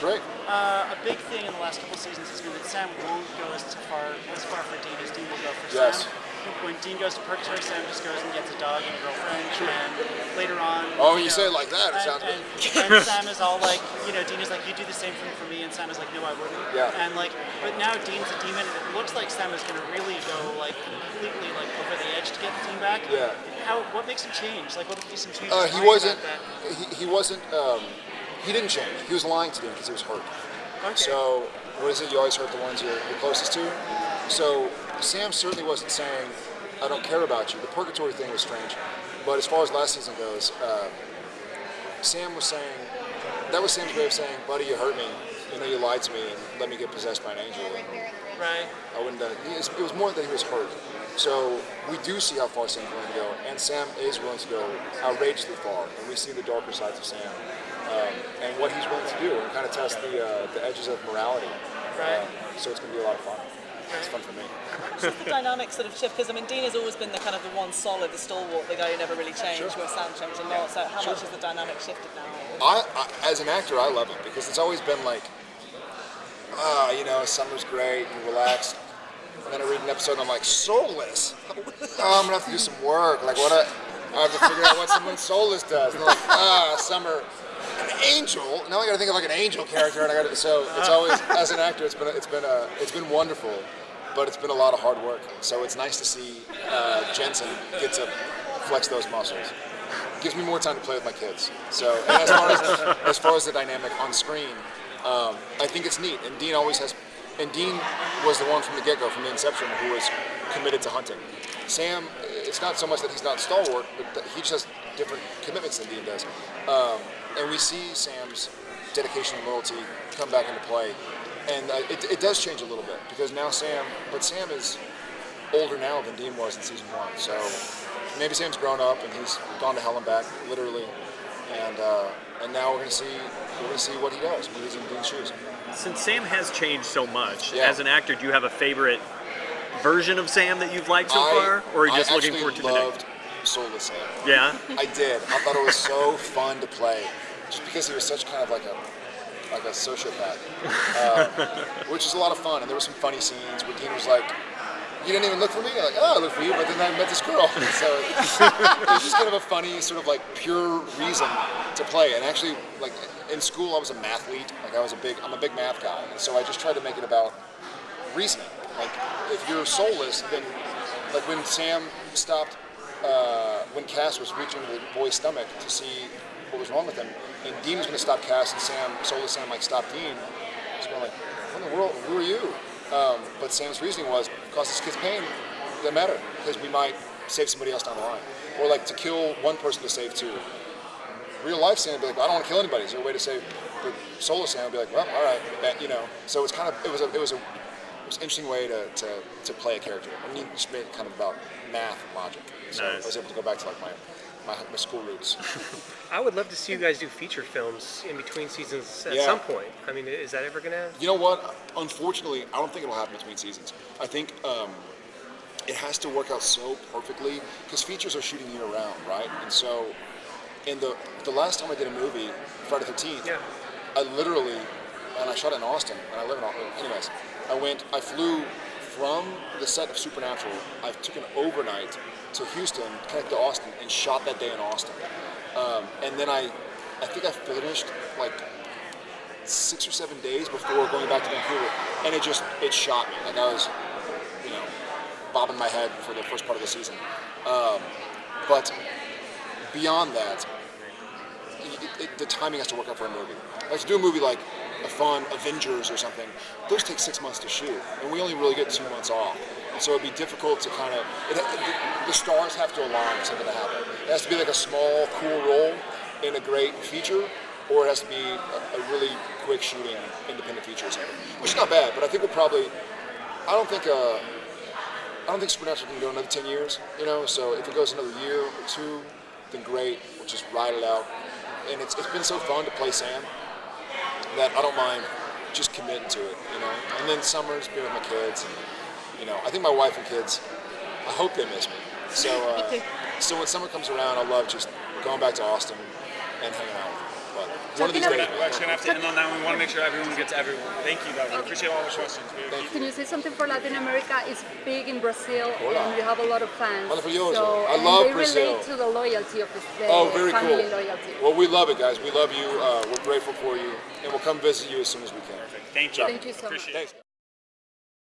great. A big thing in the last couple of seasons has been that Sam won't go as far for Dean as Dean will go for Yes. Sam. When Dean goes to Purgatory, Sam just goes and gets a dog and a girlfriend, and later on... Oh, when you say it like that, it sounds good. And Sam is all like, Dean is like, you do the same thing for me, and Sam is like, no, I wouldn't. Yeah. And like, but now Dean's a demon, and it looks like Sam is going to really go like completely like over the edge to get the team back. Yeah. What makes him change? Like, what would be some changes? He wasn't. He wasn't. He didn't change. He was lying to Dean because he was hurt. Okay. So, what is it? You always hurt the ones you're closest to. So, Sam certainly wasn't saying, I don't care about you. The purgatory thing was strange. But as far as last season goes, Sam was saying, that was Sam's way of saying, buddy, you hurt me. You lied to me and let me get possessed by an angel. Right. I wouldn't have done it. It was more that he was hurt. So we do see how far Sam's willing to go. And Sam is willing to go outrageously far. And we see the darker sides of Sam. And what he's willing to do and kind of test the edges of morality. Right. So it's going to be a lot of fun. It's fun for me. So the dynamic sort of shift, because Dean has always been the kind of the one solid, the stalwart, the guy who never really changed, where Sam changed a lot. So how much has the dynamic shifted now? I, as an actor, I love it because it's always been like, summer's great and relaxed. And then I read an episode and I'm like, soulless? Oh, I'm going to have to do some work. Like, I have to figure out what someone soulless does. And they're like, summer. An angel. Now I got to think of like an angel character, and so it's always, as an actor, it's been wonderful, but it's been a lot of hard work. So it's nice to see Jensen get to flex those muscles. It gives me more time to play with my kids. So and as far as the dynamic on screen, I think it's neat. And Dean always has. And Dean was the one from the get-go, from the inception, who was committed to hunting. Sam, it's not so much that he's not stalwart, but that he just has different commitments than Dean does. And we see Sam's dedication and loyalty come back into play. And it does change a little bit, because now Sam is older now than Dean was in season 1. So maybe Sam's grown up and he's gone to hell and back, literally. And now we're going to see what he does when he's in Dean's shoes. Since Sam has changed so much, as an actor, do you have a favorite version of Sam that you've liked so far, or are you just looking forward to the next? Soulless Sam. Yeah, I did. I thought it was so fun to play, just because he was such kind of like a sociopath, which is a lot of fun. And there were some funny scenes where Dean was like, "You didn't even look for me." I'm like, "Oh, I looked for you," but then I met this girl. So it was just kind of a funny, sort of like pure reason to play. And actually, like in school, I was a mathlete. Like I'm a big math guy, and so I just tried to make it about reasoning. Like if you're soulless, then like when Sam stopped. When Cass was reaching the boy's stomach to see what was wrong with him, and Dean was going to stop Cass, and soulless Sam, like, stopped Dean. He's going like, what in the world, who are you? But Sam's reasoning was, because this kid's pain, it doesn't matter, because we might save somebody else down the line. Or like to kill one person to save two. Real life Sam would be like, well, I don't want to kill anybody, is there a way to save? But soulless Sam would be like, well, all right, So it's kind of, it was an interesting way to play a character. I mean, you just made it kind of about math and logic. So I was able to go back to like my school roots. I would love to see you guys do feature films in between seasons at some point. I mean, is that ever gonna? You know what? Unfortunately, I don't think it'll happen between seasons. I think it has to work out so perfectly because features are shooting year round, right? And so, in the last time I did a movie, Friday the 13th, I literally, and I shot it in Austin, and I live in Austin. Anyways, I flew from the set of Supernatural. I took an overnight to Houston, connected to Austin, and shot that day in Austin. And then I think I finished like 6 or 7 days before going back to Vancouver, and it shot me. Like I was, bobbing my head for the first part of the season. But beyond that, the timing has to work out for a movie. Like to do a movie like a fun Avengers or something, those take 6 months to shoot, and we only really get 2 months off. And so it'd be difficult to kind of, the stars have to align for something to happen. It has to be like a small, cool role in a great feature, or it has to be a really quick shooting independent feature or something, which is not bad, but I think I don't think Supernatural can go another 10 years, so if it goes another year or 2, then great, we'll just ride it out. And it's been so fun to play Sam that I don't mind just committing to it, And then summers, being with my kids, and, I think my wife and kids, I hope they miss me. So when summer comes around, I love just going back to Austin and hanging out with them. But one of these days. We're actually going to have to end on that. We want to make sure everyone gets everyone. Thank you, guys. We appreciate all the questions. Can you say something for Latin America? It's big in Brazil, and you have a lot of fans. Maravilloso. I and love they Brazil. relate to the loyalty of the Very family cool. loyalty. Well, we love it, guys. We love you. We're grateful for you, and we'll come visit you as soon as we can. Perfect. Thank you. Thank you so much. Thanks.